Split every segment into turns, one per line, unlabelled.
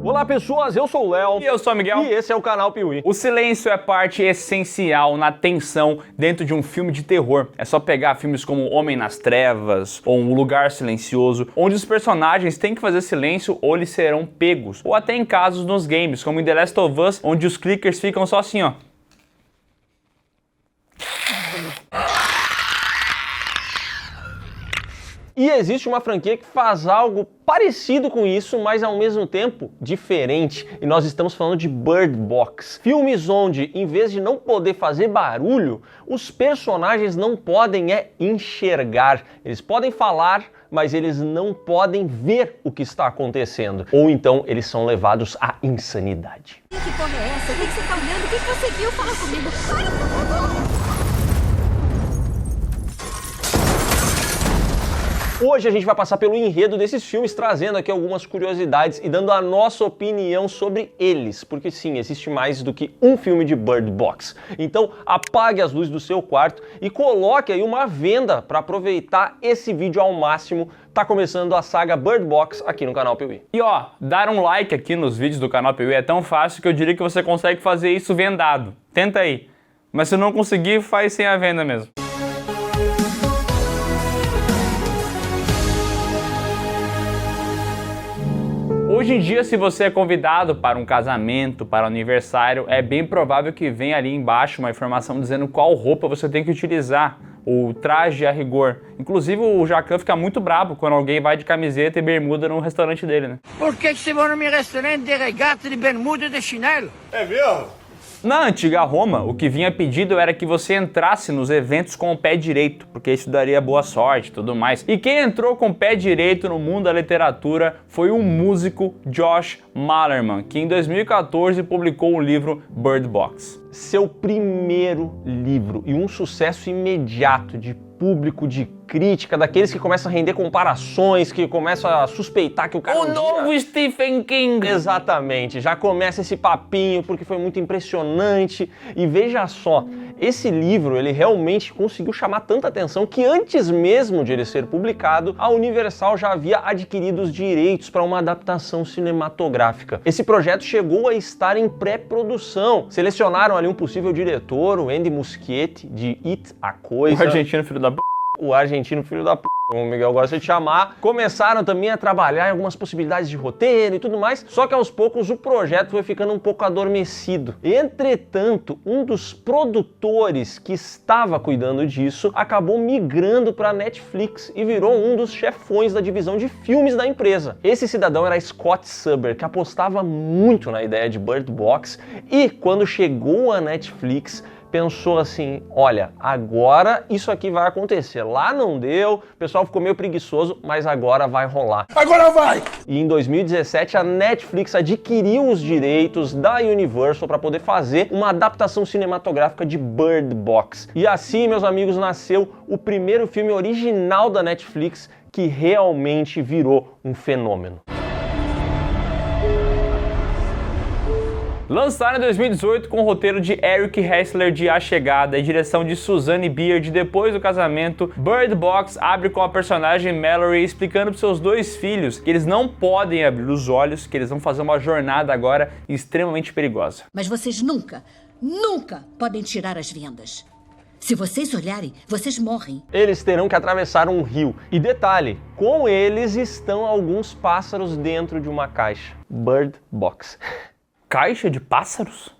Olá pessoas, eu sou o Léo.
E eu sou o Miguel.
E esse é o canal Piuí.
O silêncio é parte essencial na tensão dentro de um filme de terror. É só pegar filmes como Homem nas Trevas ou Um Lugar Silencioso, onde os personagens têm que fazer silêncio ou eles serão pegos. Ou até em casos nos games, como em The Last of Us, onde os clickers ficam só assim, ó.
E existe uma franquia que faz algo parecido com isso, mas ao mesmo tempo diferente. E nós estamos falando de Bird Box. Filmes onde, em vez de não poder fazer barulho, os personagens não podem enxergar. Eles podem falar, mas eles não podem ver o que está acontecendo. Ou então eles são levados à insanidade.
Que porra é essa? O que você tá olhando? O que você viu? Fala comigo. Para, por favor.
Hoje a gente vai passar pelo enredo desses filmes, trazendo aqui algumas curiosidades e dando a nossa opinião sobre eles, porque sim, existe mais do que um filme de Bird Box. Então apague as luzes do seu quarto e coloque aí uma venda para aproveitar esse vídeo ao máximo. Tá começando a saga Bird Box aqui no canal Piuí.
E ó, dar um like aqui nos vídeos do canal Piuí é tão fácil que eu diria que você consegue fazer isso vendado. Tenta aí. Mas se não conseguir, faz sem a venda mesmo. Hoje em dia, se você é convidado para um casamento, para um aniversário, é bem provável que venha ali embaixo uma informação dizendo qual roupa você tem que utilizar, o traje a rigor. Inclusive o Jacan fica muito bravo quando alguém vai de camiseta e bermuda no restaurante dele, né?
Por que você vai no meu restaurante de regata, de bermuda e de chinelo?
É mesmo?
Na antiga Roma, o que vinha pedido era que você entrasse nos eventos com o pé direito, porque isso daria boa sorte e tudo mais. E quem entrou com o pé direito no mundo da literatura foi o músico Josh Malerman, que em 2014 publicou o livro Bird Box.
Seu primeiro livro e um sucesso imediato de público, de crítica, daqueles que começam a render comparações, que começam a suspeitar que o cara...
O novo Stephen King!
Exatamente, já começa esse papinho porque foi muito impressionante. E veja só, esse livro ele realmente conseguiu chamar tanta atenção que antes mesmo de ele ser publicado, a Universal já havia adquirido os direitos para uma adaptação cinematográfica. Esse projeto chegou a estar em pré-produção. Selecionaram ali um possível diretor, o Andy Muschietti, de It, A Coisa.
O argentino filho da p...
O argentino filho da p... como o Miguel gosta de chamar. Começaram também a trabalhar em algumas possibilidades de roteiro e tudo mais, só que aos poucos o projeto foi ficando um pouco adormecido. Entretanto, um dos produtores que estava cuidando disso acabou migrando para a Netflix e virou um dos chefões da divisão de filmes da empresa. Esse cidadão era Scott Suber, que apostava muito na ideia de Bird Box e quando chegou a Netflix, pensou assim, olha, agora isso aqui vai acontecer. Lá não deu, o pessoal ficou meio preguiçoso, mas agora vai rolar.
Agora vai!
E em 2017 a Netflix adquiriu os direitos da Universal para poder fazer uma adaptação cinematográfica de Bird Box. E assim, meus amigos, nasceu o primeiro filme original da Netflix que realmente virou um fenômeno.
Lançado em 2018 com o roteiro de Eric Hessler de A Chegada e direção de Suzanne Beard depois do casamento, Bird Box abre com a personagem Mallory explicando para seus dois filhos que eles não podem abrir os olhos, que eles vão fazer uma jornada agora extremamente perigosa.
Mas vocês nunca podem tirar as vendas. Se vocês olharem, vocês morrem.
Eles terão que atravessar um rio. E detalhe, com eles estão alguns pássaros dentro de uma caixa. Bird Box.
Caixa de pássaros?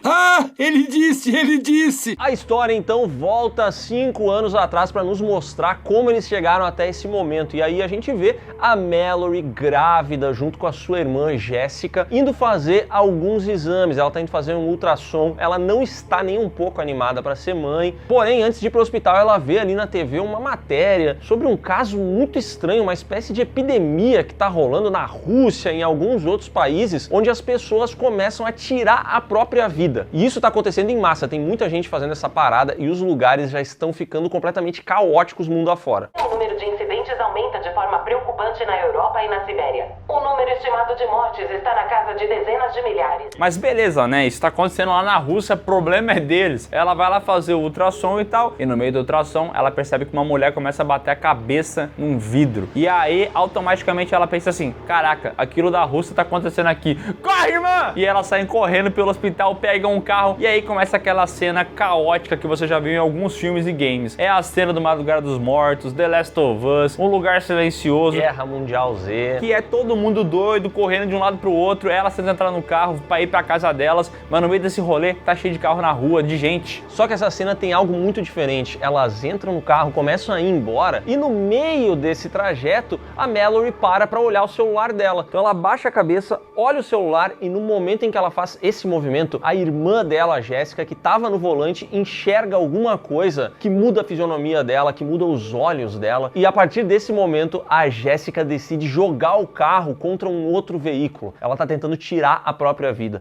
Ah, ele disse!
A história então volta 5 anos atrás para nos mostrar como eles chegaram até esse momento. E aí a gente vê a Mallory grávida junto com a sua irmã Jéssica indo fazer alguns exames. Ela tá indo fazer um ultrassom. Ela não está nem um pouco animada para ser mãe. Porém, antes de ir para o hospital, ela vê ali na TV uma matéria sobre um caso muito estranho, uma espécie de epidemia que tá rolando na Rússia e em alguns outros países, onde as pessoas começam a tirar a própria vida. E isso está acontecendo em massa, tem muita gente fazendo essa parada e os lugares já estão ficando completamente caóticos mundo afora.
O número de incidentes aumenta de forma preocupante na Europa e na Sibéria. O número estimado estimado de mortes está na casa de dezenas de milhares.
Mas beleza, né? Isso tá acontecendo lá na Rússia, problema é deles. Ela vai lá fazer o ultrassom e tal, e no meio do ultrassom ela percebe que uma mulher começa a bater a cabeça num vidro. E aí, automaticamente ela pensa assim, caraca, aquilo da Rússia tá acontecendo aqui. Corre, irmã! E elas saem correndo pelo hospital, pegam um carro, e aí começa aquela cena caótica que você já viu em alguns filmes e games. É a cena do Madrugada dos Mortos, The Last of Us, Um Lugar Silencioso,
Guerra Mundial Z.
que é todo mundo doido, correndo de um lado pro outro, elas tentam entrar no carro pra ir pra casa delas, mas no meio desse rolê tá cheio de carro na rua, de gente.
Só que essa cena tem algo muito diferente. Elas entram no carro, começam a ir embora, e no meio desse trajeto, a Mallory para olhar o celular dela. Então ela baixa a cabeça, olha o celular, e no momento em que ela faz esse movimento, a irmã dela, a Jéssica, que estava no volante, enxerga alguma coisa que muda a fisionomia dela, que muda os olhos dela, e a partir desse momento, a Jéssica decide jogar o carro contra um outro veículo. Ela tá tentando tirar a própria vida.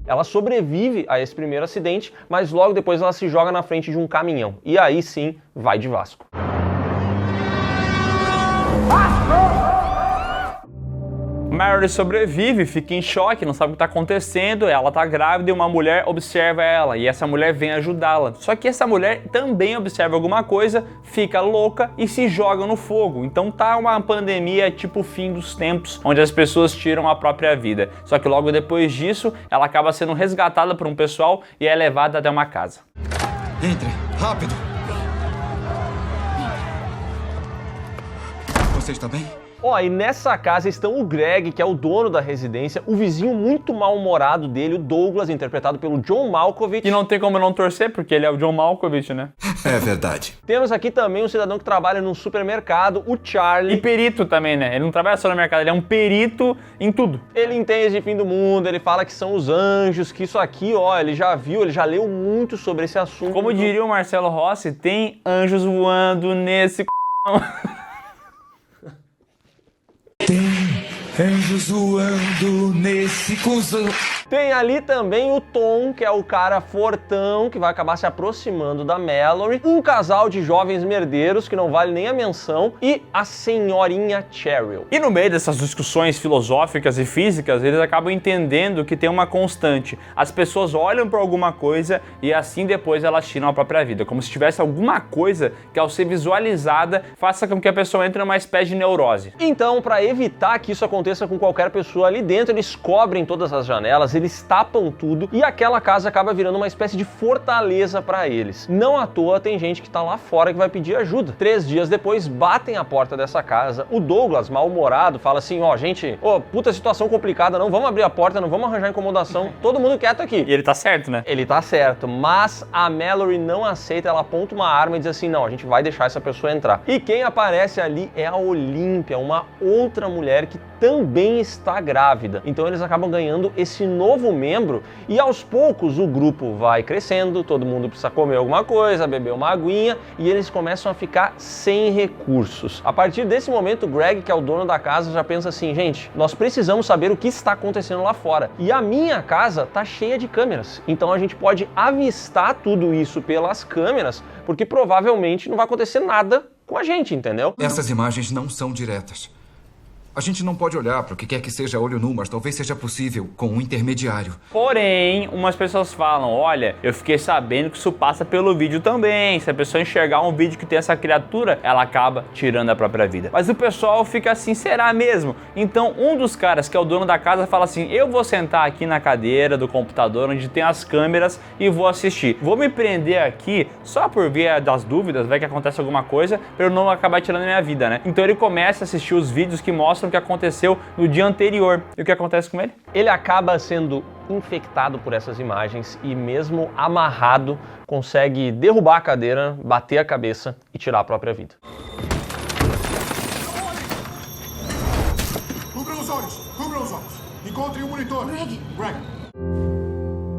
Ela sobrevive a esse primeiro acidente, mas logo depois ela se joga na frente de um caminhão. E aí sim, vai de Vasco.
Mallory sobrevive, fica em choque, não sabe o que está acontecendo, ela tá grávida e uma mulher observa ela, e essa mulher vem ajudá-la. Só que essa mulher também observa alguma coisa, fica louca e se joga no fogo. Então tá uma pandemia tipo fim dos tempos, onde as pessoas tiram a própria vida. Só que logo depois disso, ela acaba sendo resgatada por um pessoal e é levada até uma casa.
Entre, rápido! Você está bem?
Ó, e nessa casa estão o Greg, que é o dono da residência, o vizinho muito mal-humorado dele, o Douglas, interpretado pelo John Malkovich.
E não tem como não torcer, porque ele é o John Malkovich, né?
É verdade.
Temos aqui também um cidadão que trabalha num supermercado, o Charlie.
E perito também, né? Ele não trabalha só no mercado, ele é um perito em tudo.
Ele entende de fim do mundo, ele fala que são os anjos, que isso aqui, ó, ele já viu, ele já leu muito sobre esse assunto.
Como diria o Marcelo Rossi, tem anjos voando nesse
Tem anjos voando nesse cuzão.
Tem ali também o Tom, que é o cara fortão, que vai acabar se aproximando da Mallory, um casal de jovens merdeiros, que não vale nem a menção, e a senhorinha Cheryl.
E no meio dessas discussões filosóficas e físicas, eles acabam entendendo que tem uma constante. As pessoas olham para alguma coisa e assim depois elas tiram a própria vida, como se tivesse alguma coisa que ao ser visualizada faça com que a pessoa entre numa espécie de neurose.
Então, para evitar que isso aconteça com qualquer pessoa ali dentro, eles cobrem todas as janelas, eles tapam tudo e aquela casa acaba virando uma espécie de fortaleza para eles. Não à toa tem gente que tá lá fora que vai pedir ajuda. 3 dias depois, batem a porta dessa casa. O Douglas, mal-humorado, fala assim, ó, gente, puta situação complicada, não vamos abrir a porta, não vamos arranjar incomodação, todo mundo quieto aqui.
E ele tá certo, né?
Ele tá certo, mas a Mallory não aceita, ela aponta uma arma e diz assim, não, a gente vai deixar essa pessoa entrar. E quem aparece ali é a Olímpia, uma outra mulher que também está grávida. Então eles acabam ganhando esse novo membro e aos poucos o grupo vai crescendo, todo mundo precisa comer alguma coisa, beber uma aguinha e eles começam a ficar sem recursos. A partir desse momento, o Greg, que é o dono da casa, já pensa assim, gente, nós precisamos saber o que está acontecendo lá fora. E a minha casa tá cheia de câmeras, então a gente pode avistar tudo isso pelas câmeras, porque provavelmente não vai acontecer nada com a gente, entendeu?
Essas imagens não são diretas. A gente não pode olhar para o que quer que seja olho nu, mas talvez seja possível com um intermediário.
Porém, umas pessoas falam, olha, eu fiquei sabendo que isso passa pelo vídeo também. Se a pessoa enxergar um vídeo que tem essa criatura, ela acaba tirando a própria vida. Mas o pessoal fica assim, será mesmo? Então, um dos caras, que é o dono da casa, fala assim, eu vou sentar aqui na cadeira do computador, onde tem as câmeras, e vou assistir. Vou me prender aqui, só por via das dúvidas, vai que acontece alguma coisa, para eu não acabar tirando a minha vida, né? Então ele começa a assistir os vídeos que mostram o que aconteceu no dia anterior. E o que acontece com ele?
Ele acaba sendo infectado por essas imagens e mesmo amarrado consegue derrubar a cadeira, bater a cabeça e tirar a própria vida.
Cubram os olhos! Cubram os olhos! Encontrem o monitor! Greg!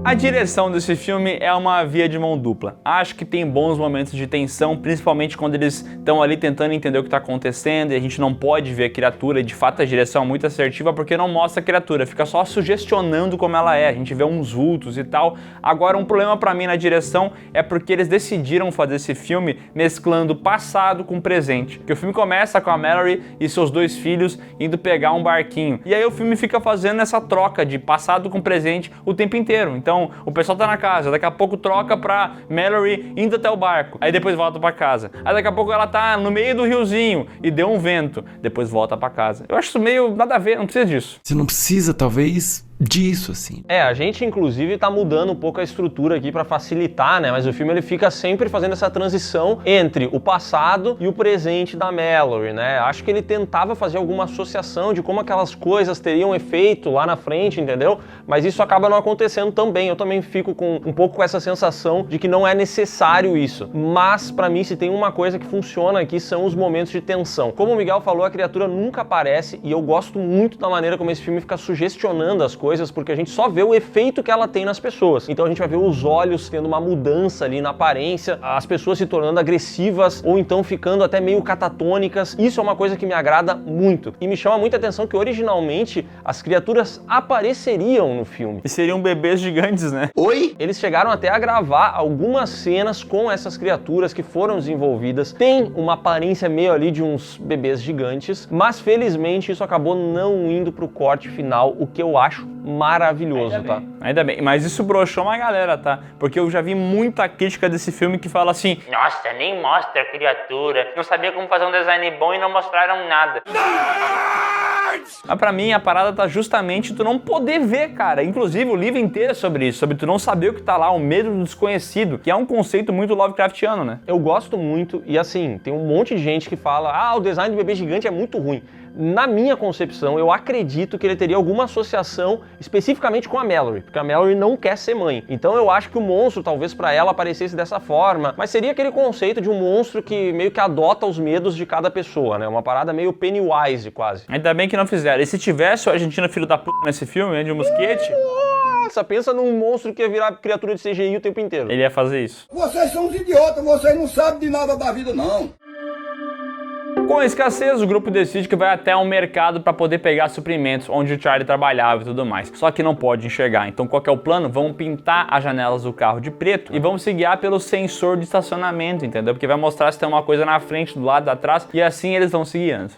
A direção desse filme é uma via de mão dupla. Acho que tem bons momentos de tensão, principalmente quando eles estão ali tentando entender o que está acontecendo e a gente não pode ver a criatura. E de fato a direção é muito assertiva porque não mostra a criatura, fica só sugestionando como ela é. A gente vê uns vultos e tal. Agora, um problema pra mim na direção é porque eles decidiram fazer esse filme mesclando passado com presente. Que o filme começa com a Mallory e seus 2 filhos indo pegar um barquinho. E aí o filme fica fazendo essa troca de passado com presente o tempo inteiro. Então o pessoal tá na casa, daqui a pouco troca pra Mallory indo até o barco, aí depois volta pra casa. Aí daqui a pouco ela tá no meio do riozinho e deu um vento, depois volta pra casa. Eu acho isso meio nada a ver, não precisa disso.
Você não precisa, talvez, disso, assim.
A gente inclusive tá mudando um pouco a estrutura aqui pra facilitar, né? Mas o filme ele fica sempre fazendo essa transição entre o passado e o presente da Mallory, né? Acho que ele tentava fazer alguma associação de como aquelas coisas teriam efeito lá na frente, entendeu? Mas isso acaba não acontecendo também. Eu também fico com um pouco com essa sensação de que não é necessário isso. Mas pra mim, se tem uma coisa que funciona aqui, são os momentos de tensão. Como o Miguel falou, a criatura nunca aparece e eu gosto muito da maneira como esse filme fica sugestionando as coisas, porque a gente só vê o efeito que ela tem nas pessoas. Então a gente vai ver os olhos tendo uma mudança ali na aparência, as pessoas se tornando agressivas ou então ficando até meio catatônicas. Isso é uma coisa que me agrada muito. E me chama muita atenção que originalmente as criaturas apareceriam no filme.
E seriam bebês gigantes, né?
Oi? Eles chegaram até a gravar algumas cenas com essas criaturas que foram desenvolvidas. Tem uma aparência meio ali de uns bebês gigantes, mas felizmente isso acabou não indo pro corte final, o que eu acho maravilhoso, tá?
Ainda bem, mas isso broxou uma galera, tá? Porque eu já vi muita crítica desse filme que fala assim: nossa, nem mostra a criatura, não sabia como fazer um design bom e não mostraram nada. Mas pra mim a parada tá justamente tu não poder ver, cara. Inclusive o livro inteiro é sobre isso, sobre tu não saber o que tá lá, o medo do desconhecido, que é um conceito muito Lovecraftiano, né?
Eu gosto muito e assim, tem um monte de gente que fala: o design do bebê gigante é muito ruim. Na minha concepção, eu acredito que ele teria alguma associação especificamente com a Mallory, porque a Mallory não quer ser mãe. Então eu acho que o monstro, talvez pra ela, aparecesse dessa forma, mas seria aquele conceito de um monstro que meio que adota os medos de cada pessoa, né? Uma parada meio Pennywise, quase.
Ainda bem que não fizeram. E se tivesse o argentino filho da puta nesse filme, Andy Muschietti...
Nossa, pensa num monstro que ia virar criatura de CGI o tempo inteiro.
Ele ia fazer isso.
Vocês são uns idiotas, vocês não sabem de nada da vida, não.
Com a escassez, o grupo decide que vai até um mercado para poder pegar suprimentos, onde o Charlie trabalhava e tudo mais. Só que não pode enxergar. Então qual que é o plano? Vamos pintar as janelas do carro de preto e vamos se guiar pelo sensor de estacionamento, entendeu? Porque vai mostrar se tem uma coisa na frente, do lado, atrás, e assim eles vão se guiando.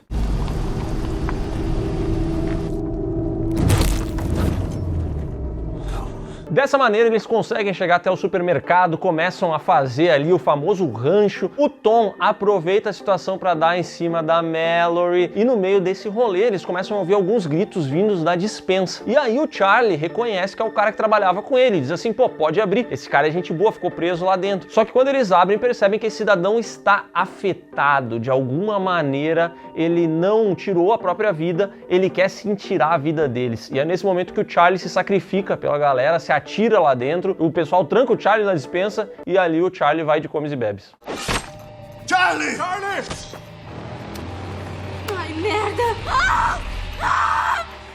Dessa maneira eles conseguem chegar até o supermercado, começam a fazer ali o famoso rancho. O Tom aproveita a situação para dar em cima da Mallory e no meio desse rolê eles começam a ouvir alguns gritos vindos da despensa. E aí o Charlie reconhece que é o cara que trabalhava com ele, diz assim: pô, pode abrir, esse cara é gente boa, ficou preso lá dentro. Só que quando eles abrem, percebem que esse cidadão está afetado de alguma maneira, ele não tirou a própria vida, ele quer sim tirar a vida deles. E é nesse momento que o Charlie se sacrifica pela galera, se atira lá dentro, o pessoal tranca o Charlie na despensa e ali o Charlie vai de comes e bebes.
Charlie! Charlie!
Ai, merda!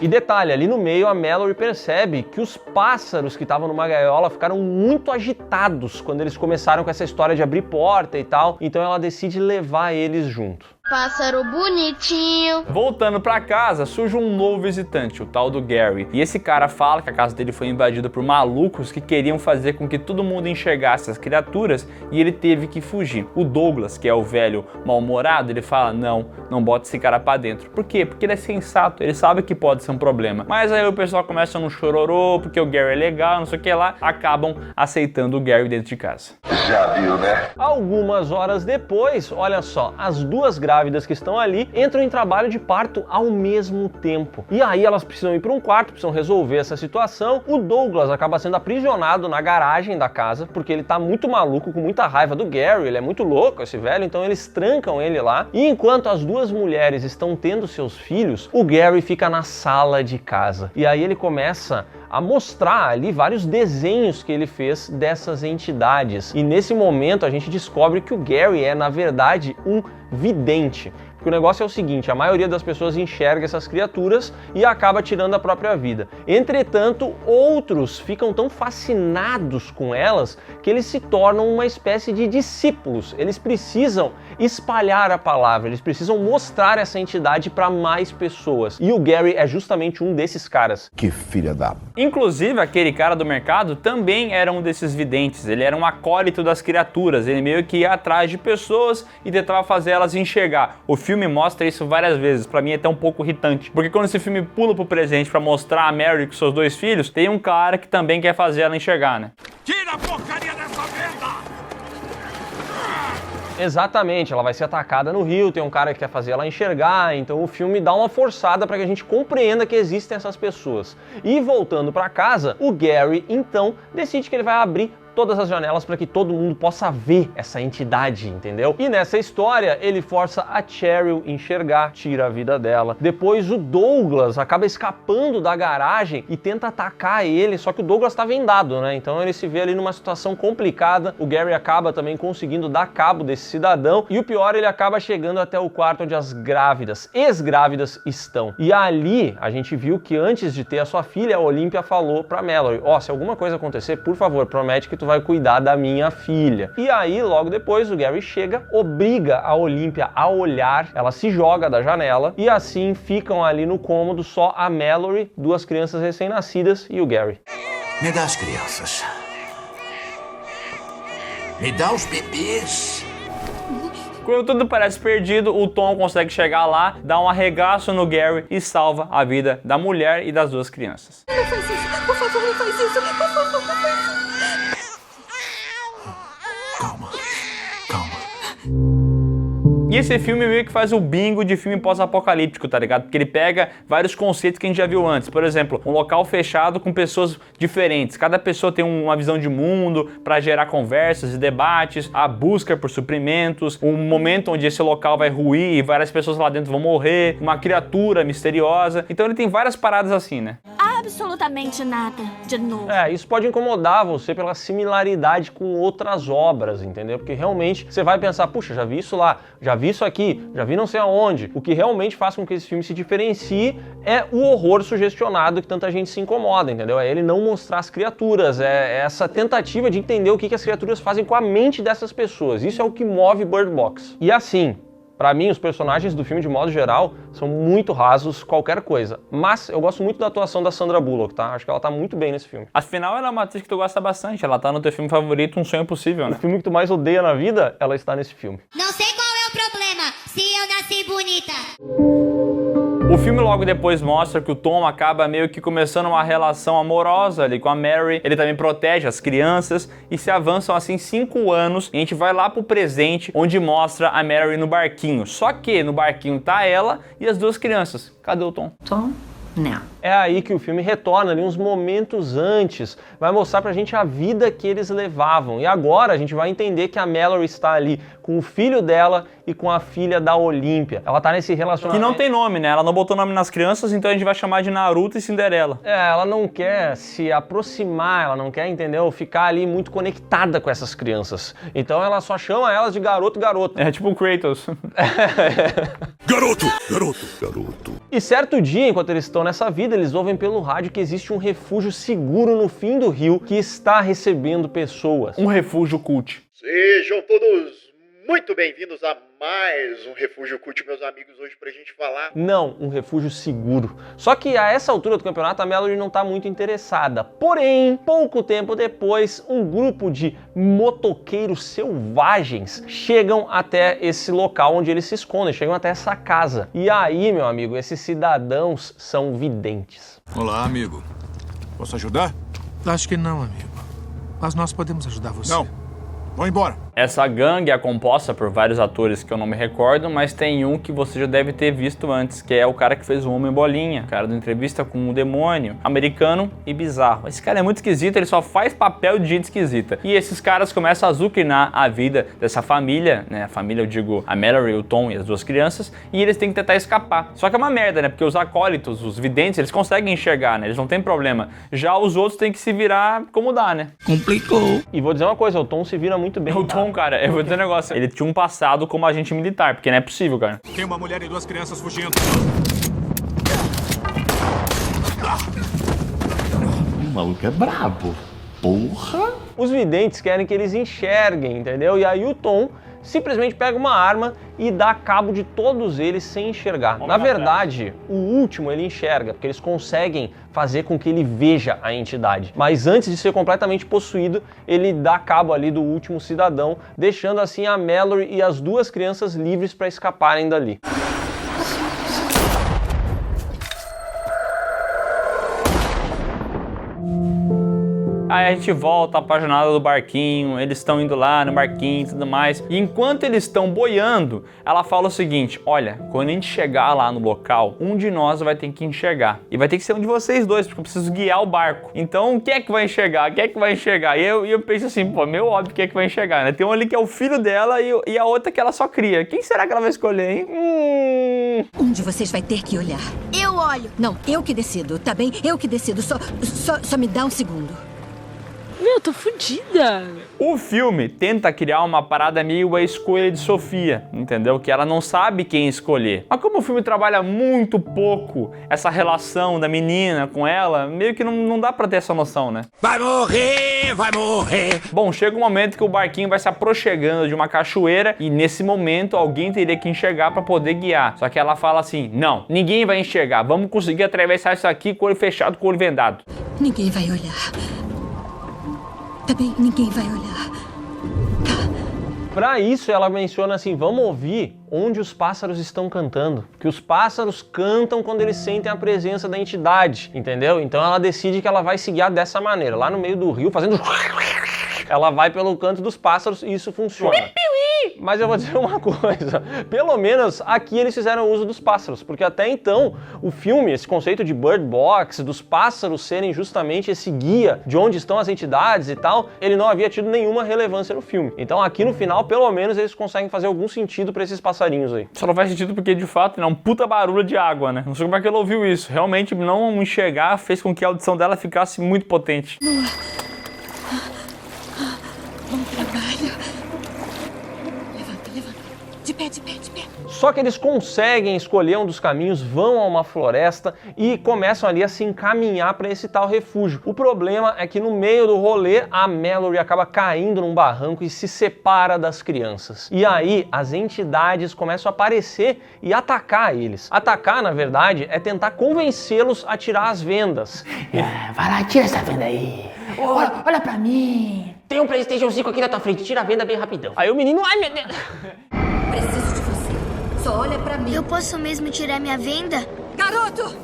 E detalhe, ali no meio a Mallory percebe que os pássaros que estavam numa gaiola ficaram muito agitados quando eles começaram com essa história de abrir porta e tal, então ela decide levar eles junto.
Pássaro bonitinho.
Voltando pra casa, surge um novo visitante, o tal do Gary. E esse cara fala que a casa dele foi invadida por malucos que queriam fazer com que todo mundo enxergasse as criaturas e ele teve que fugir. O Douglas, que é o velho mal-humorado, ele fala: não bota esse cara pra dentro. Por quê? Porque ele é sensato, ele sabe que pode ser um problema. Mas aí o pessoal começa no chororô, porque o Gary é legal, não sei o que lá, acabam aceitando o Gary dentro de casa.
Já viu, né?
Algumas horas depois, olha só, as duas grávidas que estão ali entram em trabalho de parto ao mesmo tempo. E aí elas precisam ir para um quarto, precisam resolver essa situação. O Douglas acaba sendo aprisionado na garagem da casa, porque ele tá muito maluco, com muita raiva do Gary, ele é muito louco esse velho, então eles trancam ele lá. E enquanto as duas mulheres estão tendo seus filhos, o Gary fica na sala de casa. E aí ele começa a mostrar ali vários desenhos que ele fez dessas entidades. E nesse momento a gente descobre que o Gary é, na verdade, um vidente. Porque o negócio é o seguinte, a maioria das pessoas enxerga essas criaturas e acaba tirando a própria vida. Entretanto, outros ficam tão fascinados com elas que eles se tornam uma espécie de discípulos. Eles precisam espalhar a palavra, eles precisam mostrar essa entidade para mais pessoas. E o Gary é justamente um desses caras.
Que filha da...
Inclusive, aquele cara do mercado também era um desses videntes. Ele era um acólito das criaturas. Ele meio que ia atrás de pessoas e tentava fazer elas enxergar. O filme mostra isso várias vezes. Pra mim é até um pouco irritante. Porque quando esse filme pula pro presente pra mostrar a Mary com seus 2 filhos, tem um cara que também quer fazer ela enxergar, né?
Tira a porcaria dessa merda!
Exatamente, ela vai ser atacada no rio, tem um cara que quer fazer ela enxergar, então o filme dá uma forçada para que a gente compreenda que existem essas pessoas. E voltando para casa, o Gary então decide que ele vai abrir todas as janelas para que todo mundo possa ver essa entidade, entendeu? E nessa história, ele força a Cheryl enxergar, tira a vida dela. Depois o Douglas acaba escapando da garagem e tenta atacar ele, só que o Douglas tá vendado, né? Então ele se vê ali numa situação complicada. O Gary acaba também conseguindo dar cabo desse cidadão e o pior, ele acaba chegando até o quarto onde as grávidas, ex-grávidas estão. E ali a gente viu que antes de ter a sua filha, a Olympia falou pra Mallory, ó, se alguma coisa acontecer, por favor, promete que tu vai cuidar da minha filha. E aí, logo depois, o Gary chega, obriga a Olympia a olhar, ela se joga da janela e assim ficam ali no cômodo só a Mallory, 2 crianças recém-nascidas e o Gary.
Me dá as crianças. Me dá os bebês.
Quando tudo parece perdido, o Tom consegue chegar lá, dá um arregaço no Gary e salva a vida da mulher e das 2 crianças.
Não faz isso, por favor, não faz isso, por favor, não faz isso.
E esse filme meio que faz o bingo de filme pós-apocalíptico, tá ligado? Porque ele pega vários conceitos que a gente já viu antes. Por exemplo, um local fechado com pessoas diferentes. Cada pessoa tem uma visão de mundo para gerar conversas e debates, a busca por suprimentos, um momento onde esse local vai ruir e várias pessoas lá dentro vão morrer, uma criatura misteriosa. Então ele tem várias paradas assim, né?
Absolutamente nada, de novo.
Isso pode incomodar você pela similaridade com outras obras, entendeu? Porque realmente você vai pensar, puxa, já vi isso lá, já vi isso aqui, já vi não sei aonde. O que realmente faz com que esse filme se diferencie é o horror sugestionado que tanta gente se incomoda, entendeu? É ele não mostrar as criaturas, é essa tentativa de entender o que as criaturas fazem com a mente dessas pessoas. Isso é o que move Bird Box. E assim, pra mim, os personagens do filme, de modo geral, são muito rasos, qualquer coisa. Mas eu gosto muito da atuação da Sandra Bullock, tá? Acho que ela tá muito bem nesse filme.
Afinal, ela é uma atriz que tu gosta bastante. Ela tá no teu filme favorito, Um Sonho Impossível, né?
O filme que tu mais odeia na vida, ela está nesse filme.
Não sei qual é o problema, se eu nasci bonita.
O filme logo depois mostra que o Tom acaba meio que começando uma relação amorosa ali com a Mary. Ele também protege as crianças e se avançam assim 5 anos. E a gente vai lá pro presente, onde mostra a Mary no barquinho. Só que no barquinho tá ela e as 2 crianças. Cadê o Tom?
Tom? Não.
É aí que o filme retorna ali uns momentos antes, vai mostrar pra gente a vida que eles levavam. E agora a gente vai entender que a Mallory está ali com o filho dela e com a filha da Olympia. Ela tá nesse relacionamento...
Que não tem nome, né? Ela não botou nome nas crianças, então a gente vai chamar de Naruto e Cinderela.
Ela não quer se aproximar, ela não quer, entendeu? Ficar ali muito conectada com essas crianças. Então ela só chama elas de garoto, garoto.
É tipo o Kratos.
Garoto, garoto, garoto.
E certo dia, enquanto eles estão nessa vida, eles ouvem pelo rádio que existe um refúgio seguro no fim do rio que está recebendo pessoas.
Um refúgio cult.
Sejam todos muito bem-vindos a mais um Refúgio Cult, meus amigos, hoje pra gente falar...
Não, um refúgio seguro. Só que a essa altura do campeonato a Mallory não tá muito interessada. Porém, pouco tempo depois, um grupo de motoqueiros selvagens chegam até esse local onde eles se escondem, chegam até essa casa. E aí, meu amigo, esses cidadãos são videntes.
Olá, amigo. Posso ajudar?
Acho que não, amigo. Mas nós podemos ajudar você.
Não. Vão embora.
Essa gangue é composta por vários atores que eu não me recordo, mas tem um que você já deve ter visto antes, que é o cara que fez o Homem-Bolinha, o cara da Entrevista com o Demônio, americano e bizarro. Esse cara é muito esquisito, ele só faz papel de gente esquisita. E esses caras começam a azucrinar a vida dessa família, né? A família, eu digo, a Mallory, o Tom e as 2 crianças, e eles têm que tentar escapar. Só que é uma merda, né? Porque os acólitos, os videntes, eles conseguem enxergar, né? Eles não têm problema. Já os outros têm que se virar como dá, né?
Complicou.
E vou dizer uma coisa, o Tom se vira muito bem.
O Tom, cara, eu vou dizer um negócio, ele tinha um passado como agente militar, porque não é possível, cara.
Tem uma mulher e 2 crianças fugindo.
O maluco é brabo. Porra!
Os videntes querem que eles enxerguem, entendeu? E aí o Tom simplesmente pega uma arma e dá cabo de todos eles sem enxergar. Na verdade, o último ele enxerga, porque eles conseguem fazer com que ele veja a entidade. Mas antes de ser completamente possuído, ele dá cabo ali do último cidadão, deixando assim a Mallory e as 2 crianças livres para escaparem dali.
Aí a gente volta apaixonada do barquinho, eles estão indo lá no barquinho e tudo mais. E enquanto eles estão boiando, ela fala o seguinte: olha, quando a gente chegar lá no local, um de nós vai ter que enxergar. E vai ter que ser um de vocês dois, porque eu preciso guiar o barco. Então, quem é que vai enxergar? Quem é que vai enxergar? E eu penso assim, pô, meu óbvio quem é que vai enxergar, né? Tem um ali que é o filho dela e a outra que ela só cria. Quem será que ela vai escolher, hein?
Um de vocês vai ter que olhar.
Eu olho.
Não, eu que decido, tá bem? Eu que decido. Só me dá um segundo.
Meu, eu tô fodida.
O filme tenta criar uma parada meio a escolha de Sofia, entendeu? Que ela não sabe quem escolher. Mas como o filme trabalha muito pouco essa relação da menina com ela, meio que não dá pra ter essa noção, né?
Vai morrer, vai morrer.
Bom, chega um momento que o barquinho vai se aproximando de uma cachoeira e nesse momento alguém teria que enxergar pra poder guiar. Só que ela fala assim, não, ninguém vai enxergar, vamos conseguir atravessar isso aqui com o olho fechado, com o olho vendado.
Ninguém vai olhar. Tá bem, ninguém vai olhar.
Para isso ela menciona assim, vamos ouvir onde os pássaros estão cantando. Que os pássaros cantam quando eles sentem a presença da entidade, entendeu? Então ela decide que ela vai se guiar dessa maneira, lá no meio do rio, fazendo... Ela vai pelo canto dos pássaros e isso funciona. Mas eu vou dizer uma coisa, pelo menos aqui eles fizeram uso dos pássaros, porque até então o filme, esse conceito de bird box, dos pássaros serem justamente esse guia de onde estão as entidades e tal, ele não havia tido nenhuma relevância no filme. Então aqui no final, pelo menos, eles conseguem fazer algum sentido pra esses passarinhos aí.
Só não faz sentido porque, de fato, é um puta barulho de água, né? Não sei como é que ela ouviu isso. Realmente, não enxergar fez com que a audição dela ficasse muito potente.
Bom trabalho. Levanta. De pé, de pé, de pé.
Só que eles conseguem escolher um dos caminhos, vão a uma floresta e começam ali a se encaminhar para esse tal refúgio. O problema é que no meio do rolê, a Mallory acaba caindo num barranco e se separa das crianças. E aí, as entidades começam a aparecer e atacar eles. Atacar, na verdade, é tentar convencê-los a tirar as vendas.
Vai lá, tira essa venda aí. Olha pra mim.
Tem um PlayStation 5 aqui na tua frente, tira a venda bem rapidão.
Aí o menino, ai meu Deus.
Preciso de você. Só olha pra mim.
Eu posso mesmo tirar minha venda?
Garoto!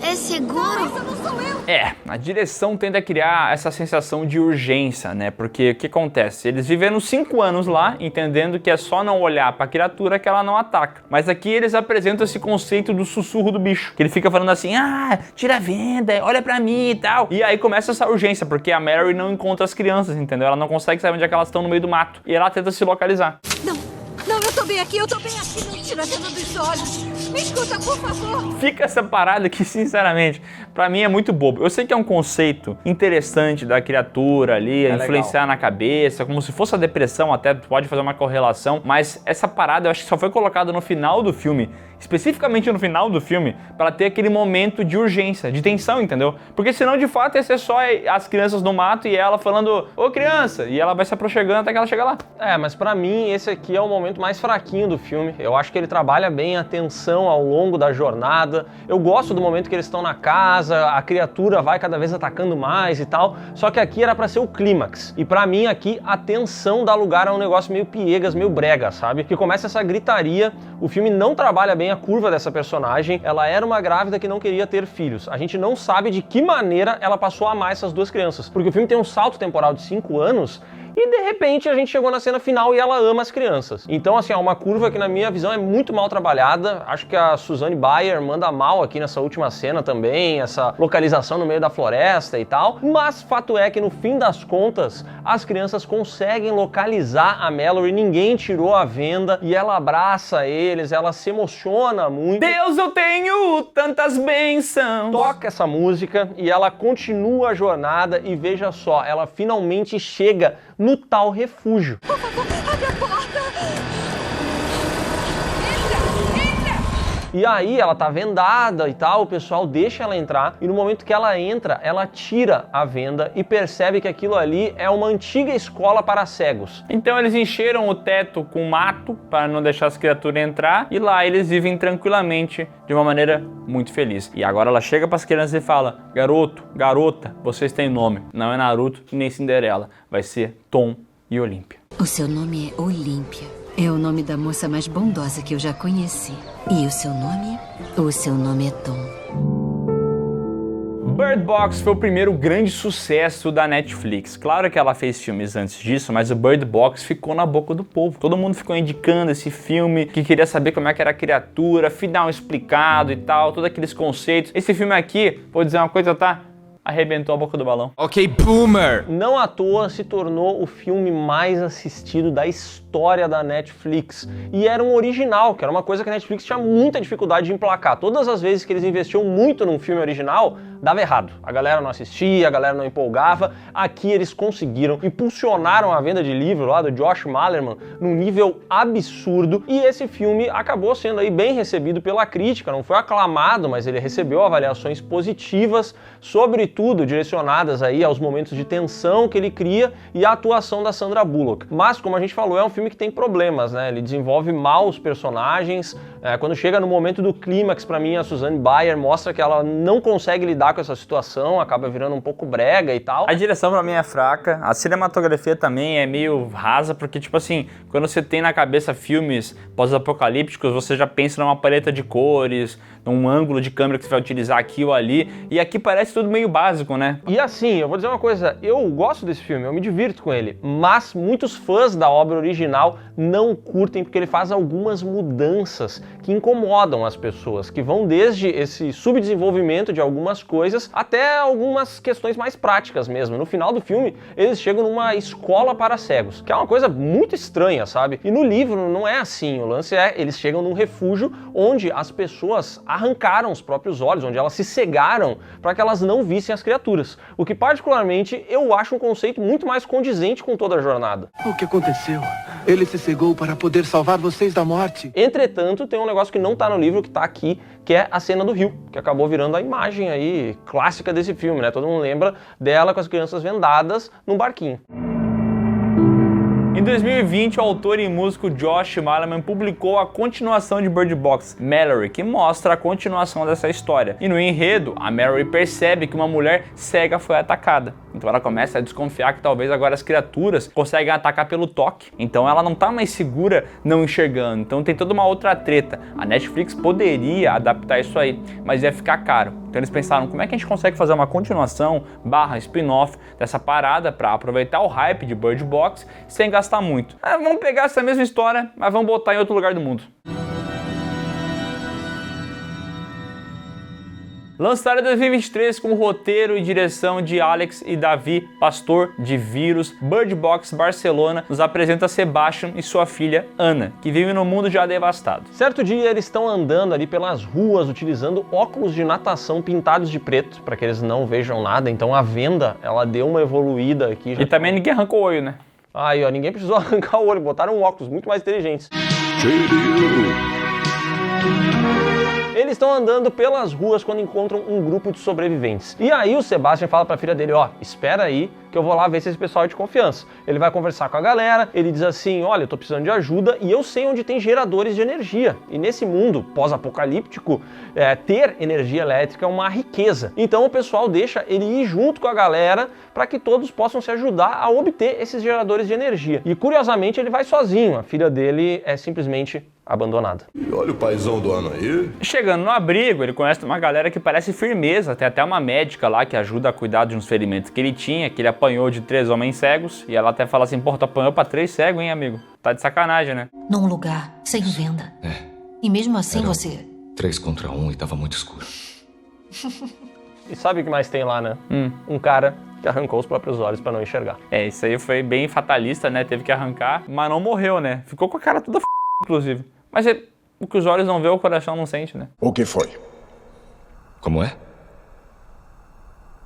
É seguro?
Não, essa não sou eu.
A direção tenta criar essa sensação de urgência, né? Porque o que acontece? Eles viveram 5 anos lá, entendendo que é só não olhar pra criatura que ela não ataca. Mas aqui eles apresentam esse conceito do sussurro do bicho, que ele fica falando assim, tira a venda, olha pra mim e tal. E aí começa essa urgência, porque a Mary não encontra as crianças, entendeu? Ela não consegue saber onde é que elas estão no meio do mato. E ela tenta se localizar.
Não, eu tô bem aqui. Não tira a venda dos olhos. Me escuta, por favor.
Fica essa parada que, sinceramente, pra mim é muito bobo. Eu sei que é um conceito interessante da criatura ali, influenciar legal na cabeça, como se fosse a depressão, até pode fazer uma correlação, mas essa parada eu acho que só foi colocada no final do filme, especificamente no final do filme, pra ter aquele momento de urgência, de tensão, entendeu? Porque senão, de fato, ia ser só as crianças no mato e ela falando, ô criança, e ela vai se aproximando até que ela chega lá.
Mas pra mim esse aqui é o momento mais fraquinho do filme. Eu acho que ele trabalha bem a tensão ao longo da jornada. Eu gosto do momento que eles estão na casa, a criatura vai cada vez atacando mais e tal, só que aqui era pra ser o clímax. E pra mim aqui a tensão dá lugar a um negócio meio piegas, meio brega, sabe? Que começa essa gritaria, o filme não trabalha bem a curva dessa personagem, ela era uma grávida que não queria ter filhos. A gente não sabe de que maneira ela passou a amar essas 2 crianças, porque o filme tem um salto temporal de 5 anos e de repente a gente chegou na cena final e ela ama as crianças. Então assim, é uma curva que na minha visão é muito mal trabalhada. Acho que a Suzanne Bayer manda mal aqui nessa última cena também, essa localização no meio da floresta e tal. Mas fato é que no fim das contas, as crianças conseguem localizar a Mallory, ninguém tirou a venda e ela abraça eles, ela se emociona muito.
Deus, eu tenho tantas bênçãos.
Toca essa música e ela continua a jornada e veja só, ela finalmente chega no tal refúgio.
Por favor, abre a porta!
E aí ela tá vendada e tal, o pessoal deixa ela entrar e no momento que ela entra, ela tira a venda e percebe que aquilo ali é uma antiga escola para cegos.
Então eles encheram o teto com mato para não deixar as criaturas entrar e lá eles vivem tranquilamente de uma maneira muito feliz. E agora ela chega para as crianças e fala: garoto, garota, vocês têm nome. Não é Naruto nem Cinderela, vai ser Tom e Olímpia.
O seu nome é Olímpia. É o nome da moça mais bondosa que eu já conheci. E o seu nome? O seu nome é Tom.
Bird Box foi o primeiro grande sucesso da Netflix. Claro que ela fez filmes antes disso, mas o Bird Box ficou na boca do povo. Todo mundo ficou indicando esse filme, que queria saber como é que era a criatura, final explicado e tal, todos aqueles conceitos. Esse filme aqui, vou dizer uma coisa, tá? Arrebentou a boca do balão.
Ok, boomer! Não à toa se tornou o filme mais assistido da história da Netflix. E era um original, que era uma coisa que a Netflix tinha muita dificuldade de emplacar. Todas as vezes que eles investiam muito num filme original, dava errado. A galera não assistia, a galera não empolgava. Aqui eles conseguiram, impulsionaram a venda de livro lá do Josh Malerman num nível absurdo. E esse filme acabou sendo aí bem recebido pela crítica. Não foi aclamado, mas ele recebeu avaliações positivas, sobretudo direcionadas aí aos momentos de tensão que ele cria e a atuação da Sandra Bullock. Mas, como a gente falou, é um filme que tem problemas, né? Ele desenvolve mal os personagens. Quando chega no momento do clímax, pra mim, a Susanne Bier mostra que ela não consegue lidar com essa situação, acaba virando um pouco brega e tal.
A direção pra mim é fraca, a cinematografia também é meio rasa, porque, tipo assim, quando você tem na cabeça filmes pós-apocalípticos, você já pensa numa paleta de cores, num ângulo de câmera que você vai utilizar aqui ou ali, e aqui parece tudo meio básico, né?
E assim, eu vou dizer uma coisa, eu gosto desse filme, eu me divirto com ele, mas muitos fãs da obra original não curtem porque ele faz algumas mudanças que incomodam as pessoas, que vão desde esse subdesenvolvimento de algumas coisas até algumas questões mais práticas mesmo. No final do filme, eles chegam numa escola para cegos, que é uma coisa muito estranha, sabe? E no livro não é assim, o lance é, eles chegam num refúgio onde as pessoas arrancaram os próprios olhos, onde elas se cegaram para que elas não vissem as criaturas. O que particularmente eu acho um conceito muito mais condizente com toda a jornada.
O que aconteceu? Ele se cegou para poder salvar vocês da morte.
Entretanto, tem um negócio que não tá no livro, que tá aqui, que é a cena do rio, que acabou virando a imagem aí clássica desse filme, né? Todo mundo lembra dela com as crianças vendadas num barquinho.
Em 2020, o autor e músico Josh Malerman publicou a continuação de Bird Box, Mallory, que mostra a continuação dessa história. E no enredo, a Mallory percebe que uma mulher cega foi atacada. Então ela começa a desconfiar que talvez agora as criaturas conseguem atacar pelo toque. Então ela não tá mais segura não enxergando. Então tem toda uma outra treta. A Netflix poderia adaptar isso aí, mas ia ficar caro. Então eles pensaram, como é que a gente consegue fazer uma continuação / spin-off dessa parada para aproveitar o hype de Bird Box sem gastar muito. Vamos pegar essa mesma história, mas vamos botar em outro lugar do mundo. Lançado em 2023 com roteiro e direção de Alex e Davi Pastor de Vírus, Bird Box Barcelona nos apresenta Sebastian e sua filha Ana, que vivem num mundo já devastado.
Certo dia eles estão andando ali pelas ruas utilizando óculos de natação pintados de preto, para que eles não vejam nada, então a venda ela deu uma evoluída aqui.
E também ninguém arrancou o olho, né?
Aí ó, ninguém precisou arrancar o olho, botaram óculos muito mais inteligentes. Eles estão andando pelas ruas quando encontram um grupo de sobreviventes. E aí o Sebastian fala pra filha dele, ó, espera aí que eu vou lá ver se esse pessoal é de confiança. Ele vai conversar com a galera, ele diz assim, olha, eu tô precisando de ajuda e eu sei onde tem geradores de energia. E nesse mundo pós-apocalíptico, ter energia elétrica é uma riqueza. Então o pessoal deixa ele ir junto com a galera para que todos possam se ajudar a obter esses geradores de energia. E curiosamente ele vai sozinho, a filha dele é simplesmente abandonada.
E olha o paizão do ano aí.
Chegando no abrigo, ele conhece uma galera que parece firmeza, tem até uma médica lá que ajuda a cuidar de uns ferimentos que ele tinha, que ele apanhou de 3 homens cegos, e ela até fala assim, pô, tu apanhou pra 3 cegos, hein, amigo? Tá de sacanagem, né?
Num lugar sem venda. E mesmo assim
Era
você...
3 contra 1 e tava muito escuro.
E sabe o que mais tem lá, né? Um cara que arrancou os próprios olhos pra não enxergar.
Isso aí foi bem fatalista, né? Teve que arrancar, mas não morreu, né? Ficou com a cara toda inclusive. Mas o que os olhos não vê, o coração não sente, né?
O que foi?
Como é?